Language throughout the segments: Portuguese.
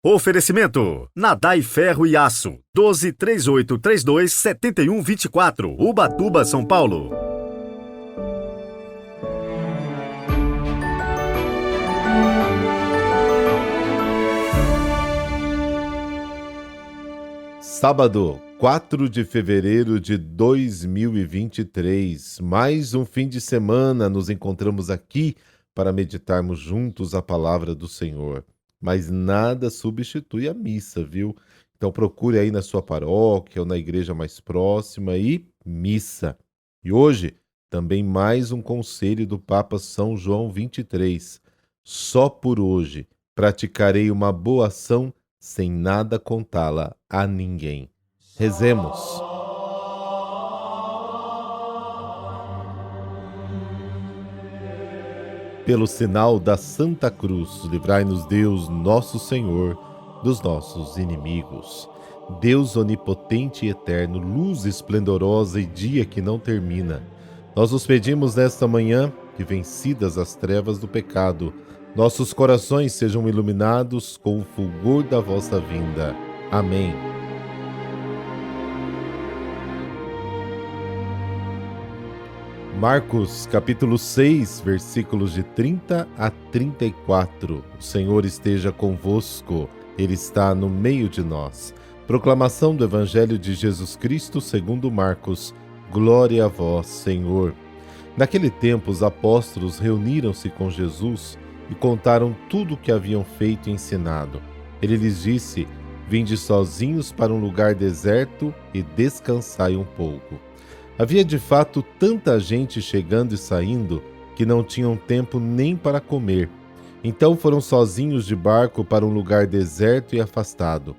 Oferecimento: Nadai Ferro e Aço, 1238327124, Ubatuba, São Paulo. Sábado, 4 de fevereiro de 2023, mais um fim de semana, nos encontramos aqui para meditarmos juntos a palavra do Senhor. Mas nada substitui a missa, viu? Então procure aí na sua paróquia ou na igreja mais próxima e missa. E hoje, também mais um conselho do Papa São João 23. Só por hoje praticarei uma boa ação sem nada contá-la a ninguém. Rezemos. Pelo sinal da Santa Cruz, livrai-nos Deus, nosso Senhor, dos nossos inimigos. Deus onipotente e eterno, luz esplendorosa e dia que não termina, nós os pedimos nesta manhã que, vencidas as trevas do pecado, nossos corações sejam iluminados com o fulgor da vossa vinda. Amém. Marcos, capítulo 6, versículos de 30 a 34. O Senhor esteja convosco, Ele está no meio de nós. Proclamação do Evangelho de Jesus Cristo segundo Marcos. Glória a vós, Senhor. Naquele tempo, os apóstolos reuniram-se com Jesus e contaram tudo o que haviam feito e ensinado. Ele lhes disse: vinde sozinhos para um lugar deserto e descansai um pouco. Havia de fato tanta gente chegando e saindo que não tinham tempo nem para comer. Então foram sozinhos de barco para um lugar deserto e afastado.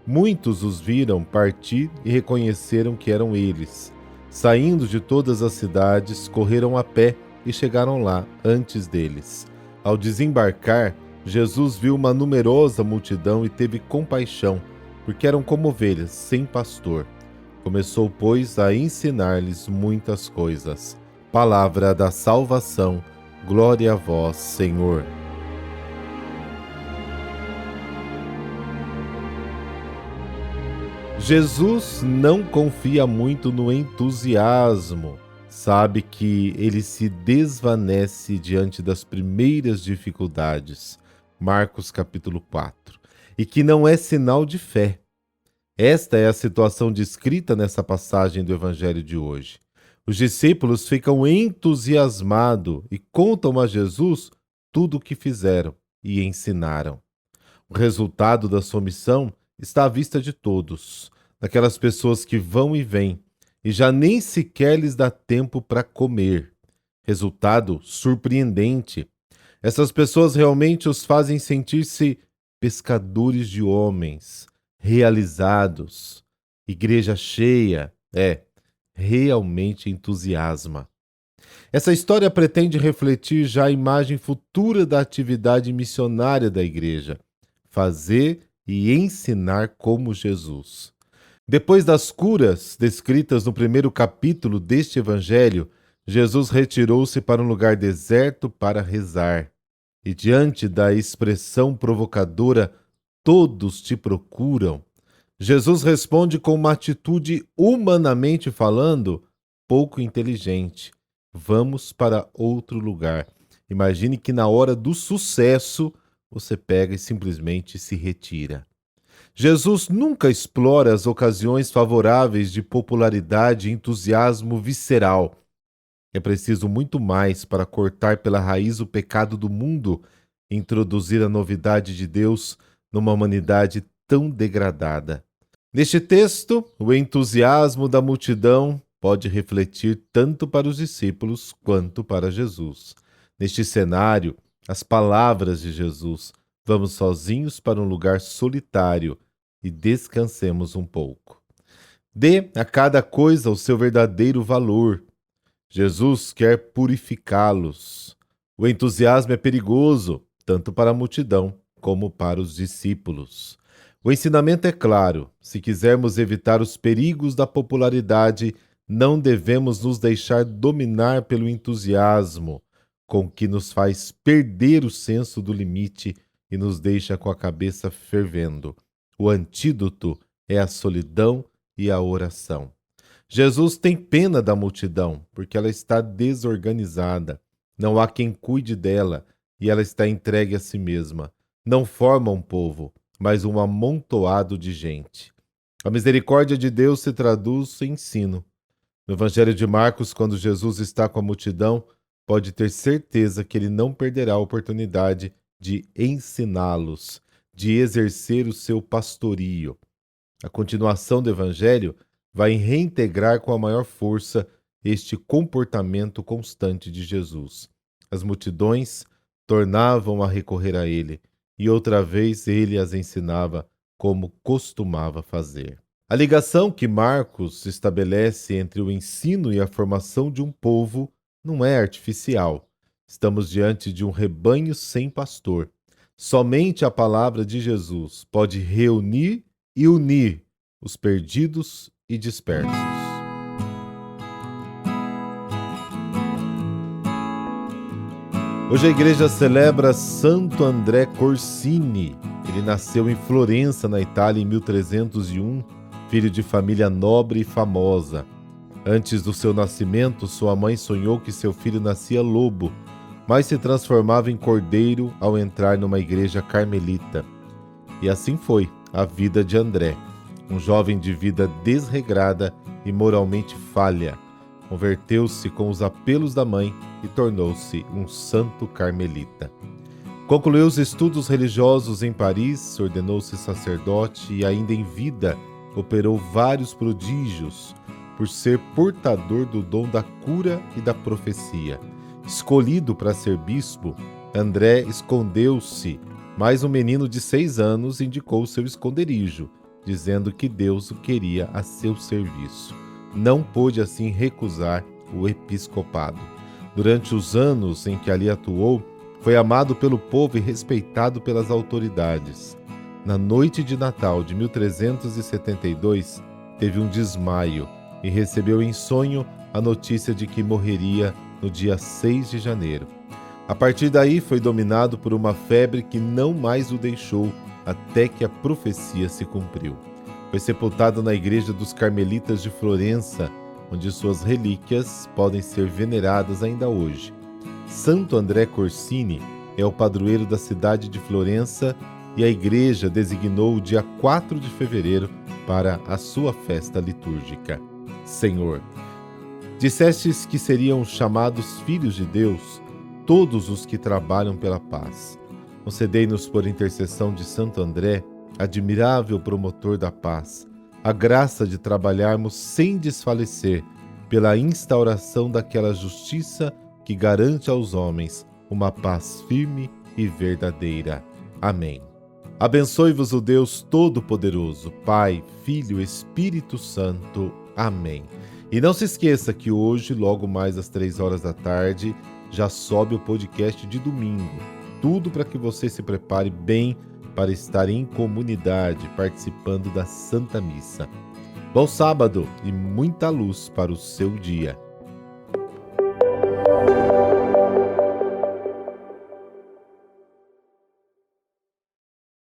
Muitos os viram partir e reconheceram que eram eles. Saindo de todas as cidades, correram a pé e chegaram lá antes deles. Ao desembarcar, Jesus viu uma numerosa multidão e teve compaixão, porque eram como ovelhas sem pastor. Começou, pois, a ensinar-lhes muitas coisas. Palavra da salvação. Glória a vós, Senhor. Jesus não confia muito no entusiasmo. Sabe que ele se desvanece diante das primeiras dificuldades. Marcos capítulo 4. E que não é sinal de fé. Esta é a situação descrita nessa passagem do Evangelho de hoje. Os discípulos ficam entusiasmados e contam a Jesus tudo o que fizeram e ensinaram. O resultado da sua missão está à vista de todos, daquelas pessoas que vão e vêm, e já nem sequer lhes dá tempo para comer. Resultado surpreendente. Essas pessoas realmente os fazem sentir-se pescadores de homens, realizados. Igreja cheia, realmente entusiasma. Essa história pretende refletir já a imagem futura da atividade missionária da igreja, fazer e ensinar como Jesus. Depois das curas descritas no primeiro capítulo deste evangelho, Jesus retirou-se para um lugar deserto para rezar. E diante da expressão provocadora, todos te procuram, Jesus responde com uma atitude, humanamente falando, pouco inteligente. Vamos para outro lugar. Imagine que na hora do sucesso, você pega e simplesmente se retira. Jesus nunca explora as ocasiões favoráveis de popularidade e entusiasmo visceral. É preciso muito mais para cortar pela raiz o pecado do mundo e introduzir a novidade de Deus numa humanidade tão degradada. Neste texto, o entusiasmo da multidão pode refletir tanto para os discípulos quanto para Jesus. Neste cenário, as palavras de Jesus: vamos sozinhos para um lugar solitário e descansemos um pouco. Dê a cada coisa o seu verdadeiro valor. Jesus quer purificá-los. O entusiasmo é perigoso, tanto para a multidão como para os discípulos. O ensinamento é claro: se quisermos evitar os perigos da popularidade, não devemos nos deixar dominar pelo entusiasmo, com que nos faz perder o senso do limite e nos deixa com a cabeça fervendo. O antídoto é a solidão e a oração. Jesus tem pena da multidão, porque ela está desorganizada. Não há quem cuide dela e ela está entregue a si mesma. Não forma um povo, mas um amontoado de gente. A misericórdia de Deus se traduz em ensino. No Evangelho de Marcos, quando Jesus está com a multidão, pode ter certeza que ele não perderá a oportunidade de ensiná-los, de exercer o seu pastorio. A continuação do Evangelho vai reintegrar com a maior força este comportamento constante de Jesus. As multidões tornavam a recorrer a ele, e outra vez ele as ensinava como costumava fazer. A ligação que Marcos estabelece entre o ensino e a formação de um povo não é artificial. Estamos diante de um rebanho sem pastor. Somente a palavra de Jesus pode reunir e unir os perdidos e dispersos. Hoje a igreja celebra Santo André Corsini. Ele nasceu em Florença, na Itália, em 1301, filho de família nobre e famosa. Antes do seu nascimento, sua mãe sonhou que seu filho nascia lobo, mas se transformava em cordeiro ao entrar numa igreja carmelita. E assim foi a vida de André, um jovem de vida desregrada e moralmente falha. Converteu-se com os apelos da mãe e tornou-se um santo carmelita. Concluiu os estudos religiosos em Paris, ordenou-se sacerdote e, ainda em vida, operou vários prodígios por ser portador do dom da cura e da profecia. Escolhido para ser bispo, André escondeu-se, mas um menino de 6 anos indicou seu esconderijo, dizendo que Deus o queria a seu serviço. Não pôde assim recusar o episcopado. Durante os anos em que ali atuou, foi amado pelo povo e respeitado pelas autoridades. Na noite de Natal de 1372, teve um desmaio e recebeu em sonho a notícia de que morreria no dia 6 de janeiro. A partir daí foi dominado por uma febre que não mais o deixou até que a profecia se cumpriu. Foi sepultado na igreja dos Carmelitas de Florença, onde suas relíquias podem ser veneradas ainda hoje. Santo André Corsini é o padroeiro da cidade de Florença e a igreja designou o dia 4 de fevereiro para a sua festa litúrgica. Senhor, dissestes que seriam chamados filhos de Deus todos os que trabalham pela paz. Concedei-nos, por intercessão de Santo André, admirável promotor da paz, a graça de trabalharmos sem desfalecer pela instauração daquela justiça que garante aos homens uma paz firme e verdadeira. Amém. Abençoe-vos o Deus Todo-Poderoso, Pai, Filho e Espírito Santo. Amém. E não se esqueça que hoje, logo mais às 3 horas da tarde, já sobe o podcast de domingo. Tudo para que você se prepare bem para estar em comunidade, participando da Santa Missa. Bom sábado e muita luz para o seu dia.